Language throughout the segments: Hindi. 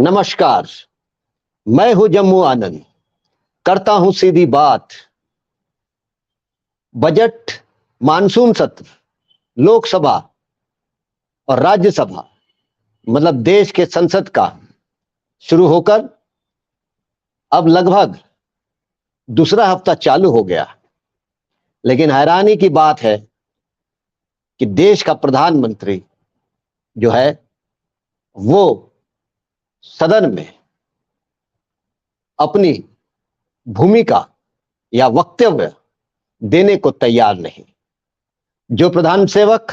नमस्कार। मैं हूं जम्मू आनंद। करता हूं सीधी बात। बजट, मानसून सत्र, लोकसभा और राज्यसभा मतलब देश के संसद का शुरू होकर अब लगभग दूसरा हफ्ता चालू हो गया। लेकिन हैरानी की बात है कि देश का प्रधानमंत्री जो है वो सदन में अपनी भूमिका या वक्तव्य देने को तैयार नहीं। जो प्रधान सेवक,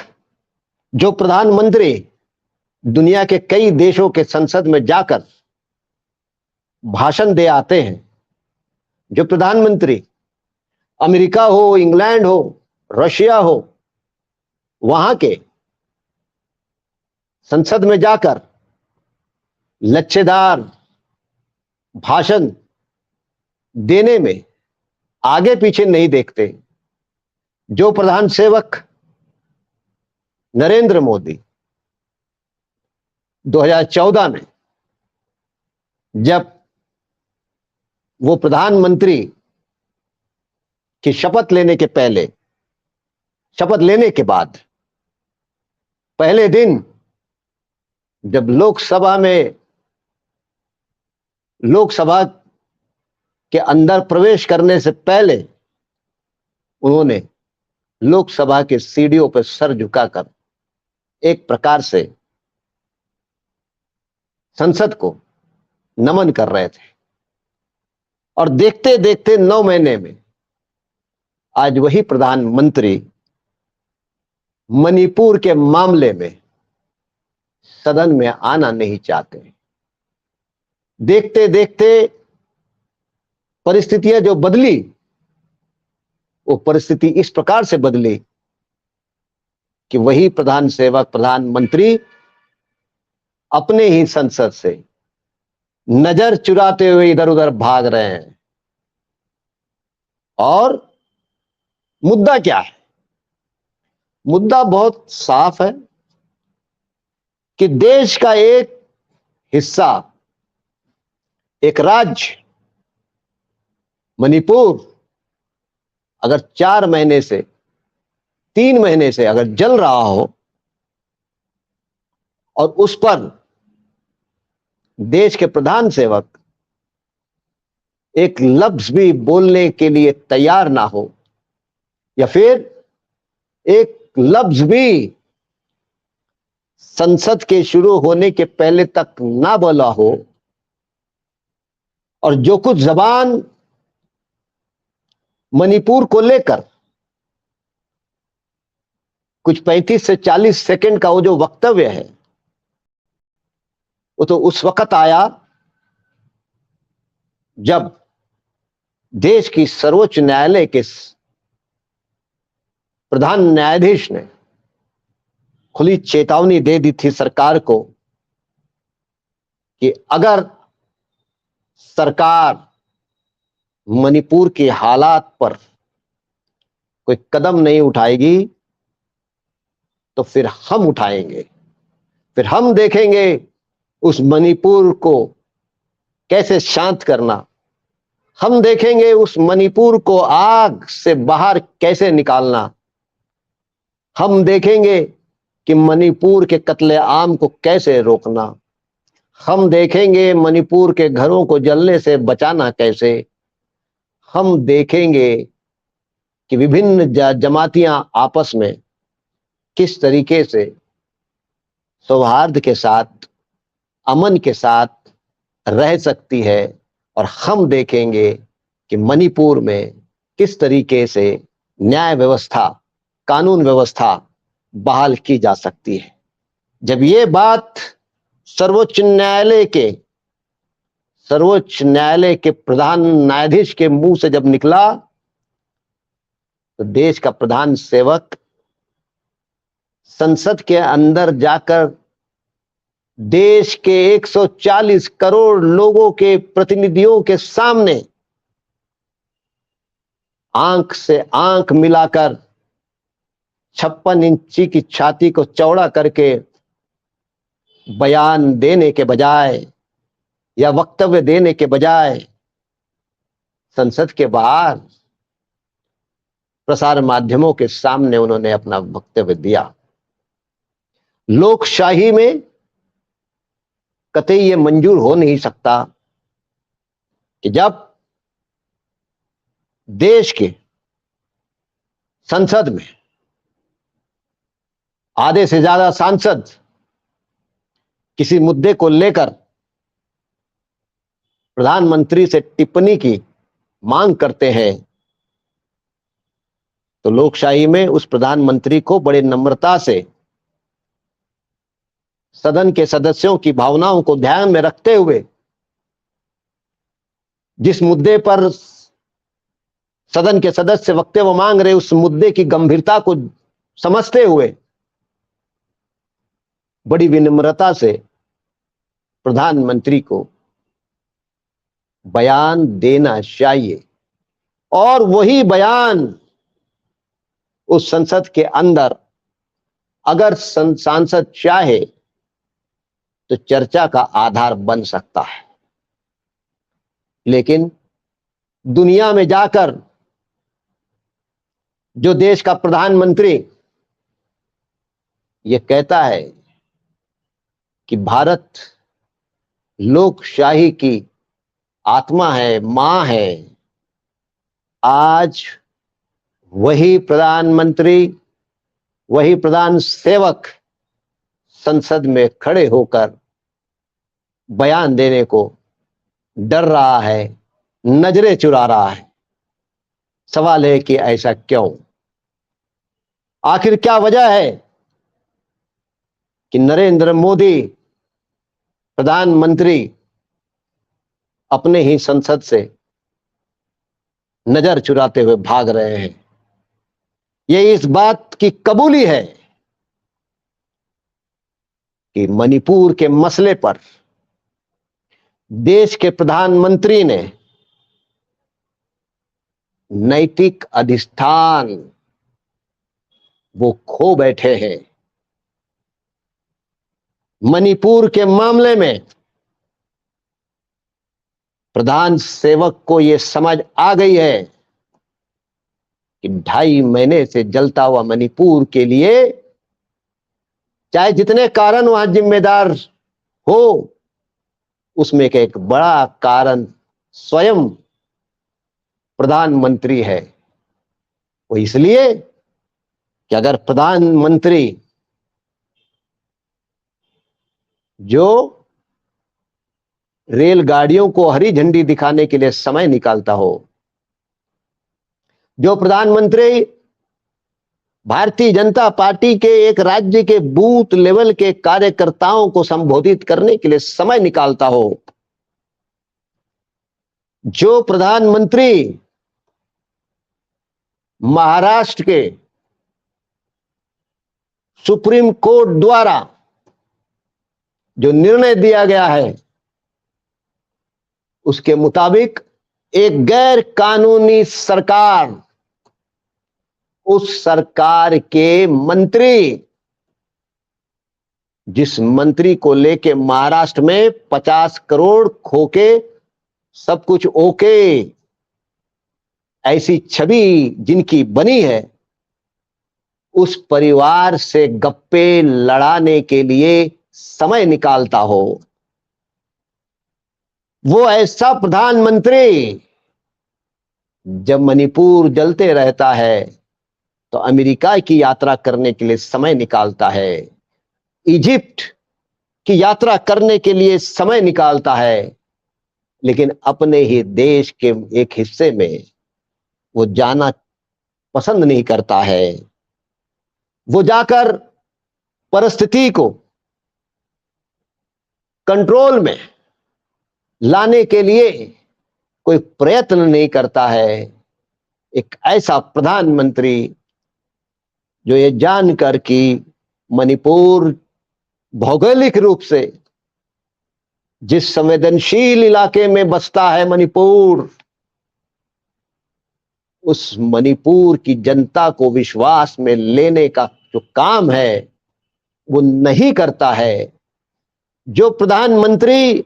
जो प्रधानमंत्री दुनिया के कई देशों के संसद में जाकर भाषण दे आते हैं, जो प्रधानमंत्री अमेरिका हो, इंग्लैंड हो, रशिया हो, वहां के संसद में जाकर लच्छेदार भाषण देने में आगे पीछे नहीं देखते, जो प्रधान सेवक नरेंद्र मोदी 2014 में जब वो प्रधानमंत्री की शपथ लेने के पहले, शपथ लेने के बाद पहले दिन जब लोकसभा के अंदर प्रवेश करने से पहले उन्होंने लोकसभा के सीढ़ियों पर सर झुकाकर एक प्रकार से संसद को नमन कर रहे थे। और देखते देखते 9 महीने में आज वही प्रधानमंत्री मणिपुर के मामले में सदन में आना नहीं चाहते। देखते देखते परिस्थितियां जो बदली, वो परिस्थिति इस प्रकार से बदली कि वही प्रधान सेवक, प्रधानमंत्री अपने ही संसद से नजर चुराते हुए इधर उधर भाग रहे हैं। और मुद्दा क्या है? मुद्दा बहुत साफ है कि देश का एक हिस्सा, एक राज्य मणिपुर अगर 4 महीने से 3 महीने से अगर जल रहा हो और उस पर देश के प्रधान सेवक एक लफ्ज भी बोलने के लिए तैयार ना हो, या फिर एक लफ्ज भी संसद के शुरू होने के पहले तक ना बोला हो, और जो कुछ जबान मणिपुर को लेकर कुछ 35 से 40 सेकंड का वो जो वक्तव्य है, वो तो उस वक्त आया जब देश की सर्वोच्च न्यायालय के प्रधान न्यायाधीश ने खुली चेतावनी दे दी थी सरकार को कि अगर सरकार मणिपुर के हालात पर कोई कदम नहीं उठाएगी तो फिर हम उठाएंगे, फिर हम देखेंगे उस मणिपुर को कैसे शांत करना, हम देखेंगे उस मणिपुर को आग से बाहर कैसे निकालना, हम देखेंगे कि मणिपुर के कत्लेआम को कैसे रोकना, हम देखेंगे मणिपुर के घरों को जलने से बचाना कैसे, हम देखेंगे कि विभिन्न जमातियां आपस में किस तरीके से सौहार्द के साथ, अमन के साथ रह सकती है, और हम देखेंगे कि मणिपुर में किस तरीके से न्याय व्यवस्था, कानून व्यवस्था बहाल की जा सकती है। जब ये बात सर्वोच्च न्यायालय के प्रधान न्यायाधीश के मुंह से जब निकला, तो देश का प्रधान सेवक संसद के अंदर जाकर देश के 140 करोड़ लोगों के प्रतिनिधियों के सामने आंख से आंख मिलाकर 56 इंची की छाती को चौड़ा करके बयान देने के बजाय या वक्तव्य देने के बजाय संसद के बाहर प्रसार माध्यमों के सामने उन्होंने अपना वक्तव्य दिया। लोकशाही में कतई ये मंजूर हो नहीं सकता कि जब देश के संसद में आधे से ज्यादा सांसद किसी मुद्दे को लेकर प्रधानमंत्री से टिप्पणी की मांग करते हैं तो लोकशाही में उस प्रधानमंत्री को बड़े नम्रता से सदन के सदस्यों की भावनाओं को ध्यान में रखते हुए जिस मुद्दे पर सदन के सदस्य वक्तव्य मांग रहे उस मुद्दे की गंभीरता को समझते हुए बड़ी विनम्रता से प्रधानमंत्री को बयान देना चाहिए और वही बयान उस संसद के अंदर अगर सांसद चाहे तो चर्चा का आधार बन सकता है। लेकिन दुनिया में जाकर जो देश का प्रधानमंत्री ये कहता है कि भारत लोकशाही की आत्मा है, मां है, आज वही प्रधानमंत्री, वही प्रधान सेवक संसद में खड़े होकर बयान देने को डर रहा है, नजरें चुरा रहा है। सवाल है कि ऐसा क्यों? आखिर क्या वजह है कि नरेंद्र मोदी प्रधानमंत्री अपने ही संसद से नजर चुराते हुए भाग रहे हैं? ये इस बात की कबूली है कि मणिपुर के मसले पर देश के प्रधानमंत्री ने नैतिक अधिष्ठान वो खो बैठे हैं। मणिपुर के मामले में प्रधान सेवक को यह समझ आ गई है कि 2.5 महीने से जलता हुआ मणिपुर के लिए चाहे जितने कारण वहां जिम्मेदार हो, उसमें का एक बड़ा कारण स्वयं प्रधानमंत्री है। वो इसलिए कि अगर प्रधानमंत्री जो रेलगाड़ियों को हरी झंडी दिखाने के लिए समय निकालता हो, जो प्रधानमंत्री भारतीय जनता पार्टी के एक राज्य के बूथ लेवल के कार्यकर्ताओं को संबोधित करने के लिए समय निकालता हो, जो प्रधानमंत्री महाराष्ट्र के सुप्रीम कोर्ट द्वारा जो निर्णय दिया गया है उसके मुताबिक एक गैर कानूनी सरकार, उस सरकार के मंत्री, जिस मंत्री को लेके महाराष्ट्र में 50 करोड़ खोके सब कुछ ओके ऐसी छवि जिनकी बनी है, उस परिवार से गप्पे लड़ाने के लिए समय निकालता हो, वो ऐसा प्रधानमंत्री जब मणिपुर जलते रहता है तो अमेरिका की यात्रा करने के लिए समय निकालता है, इजिप्ट की यात्रा करने के लिए समय निकालता है, लेकिन अपने ही देश के एक हिस्से में वो जाना पसंद नहीं करता है। वो जाकर परिस्थिति को कंट्रोल में लाने के लिए कोई प्रयत्न नहीं करता है। एक ऐसा प्रधानमंत्री जो ये जानकर कि मणिपुर भौगोलिक रूप से जिस संवेदनशील इलाके में बसता है मणिपुर, उस मणिपुर की जनता को विश्वास में लेने का जो काम है वो नहीं करता है। जो प्रधानमंत्री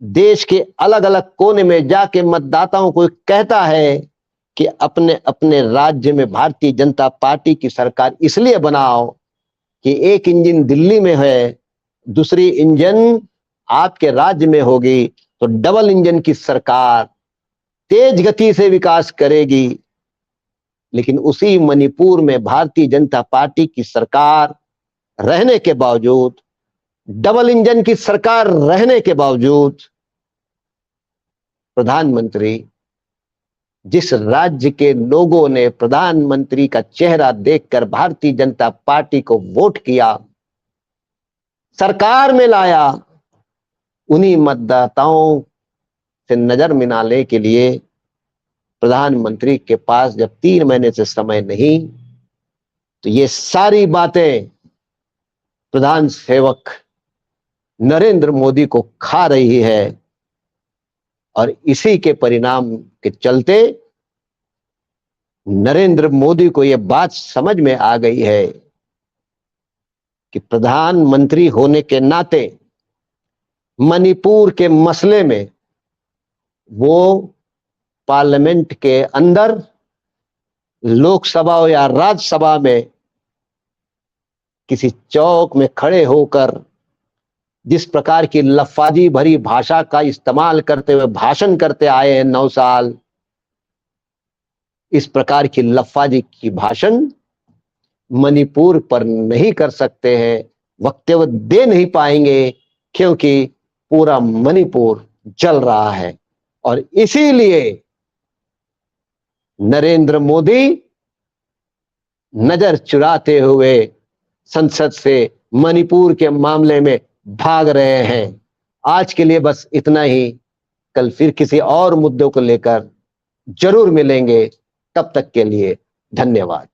देश के अलग अलग कोने में जाके मतदाताओं को कहता है कि अपने अपने राज्य में भारतीय जनता पार्टी की सरकार इसलिए बनाओ कि एक इंजन दिल्ली में है, दूसरी इंजन आपके राज्य में होगी, तो डबल इंजन की सरकार तेज गति से विकास करेगी। लेकिन उसी मणिपुर में भारतीय जनता पार्टी की सरकार रहने के बावजूद, डबल इंजन की सरकार रहने के बावजूद, प्रधानमंत्री, जिस राज्य के लोगों ने प्रधानमंत्री का चेहरा देखकर भारतीय जनता पार्टी को वोट किया, सरकार में लाया, उन्हीं मतदाताओं से नजर मिलाने के लिए प्रधानमंत्री के पास जब 3 महीने से समय नहीं, तो ये सारी बातें प्रधान सेवक नरेंद्र मोदी को खा रही है। और इसी के परिणाम के चलते नरेंद्र मोदी को यह बात समझ में आ गई है कि प्रधानमंत्री होने के नाते मणिपुर के मसले में वो पार्लियामेंट के अंदर, लोकसभा या राज्यसभा में किसी चौक में खड़े होकर जिस प्रकार की लफ्फाजी भरी भाषा का इस्तेमाल करते हुए भाषण करते आए हैं 9 साल, इस प्रकार की लफ्फाजी की भाषण मणिपुर पर नहीं कर सकते हैं, वक्तव्य दे नहीं पाएंगे, क्योंकि पूरा मणिपुर जल रहा है। और इसीलिए नरेंद्र मोदी नजर चुराते हुए संसद से मणिपुर के मामले में भाग रहे हैं। आज के लिए बस इतना ही। कल फिर किसी और मुद्दों को लेकर जरूर मिलेंगे। तब तक के लिए धन्यवाद।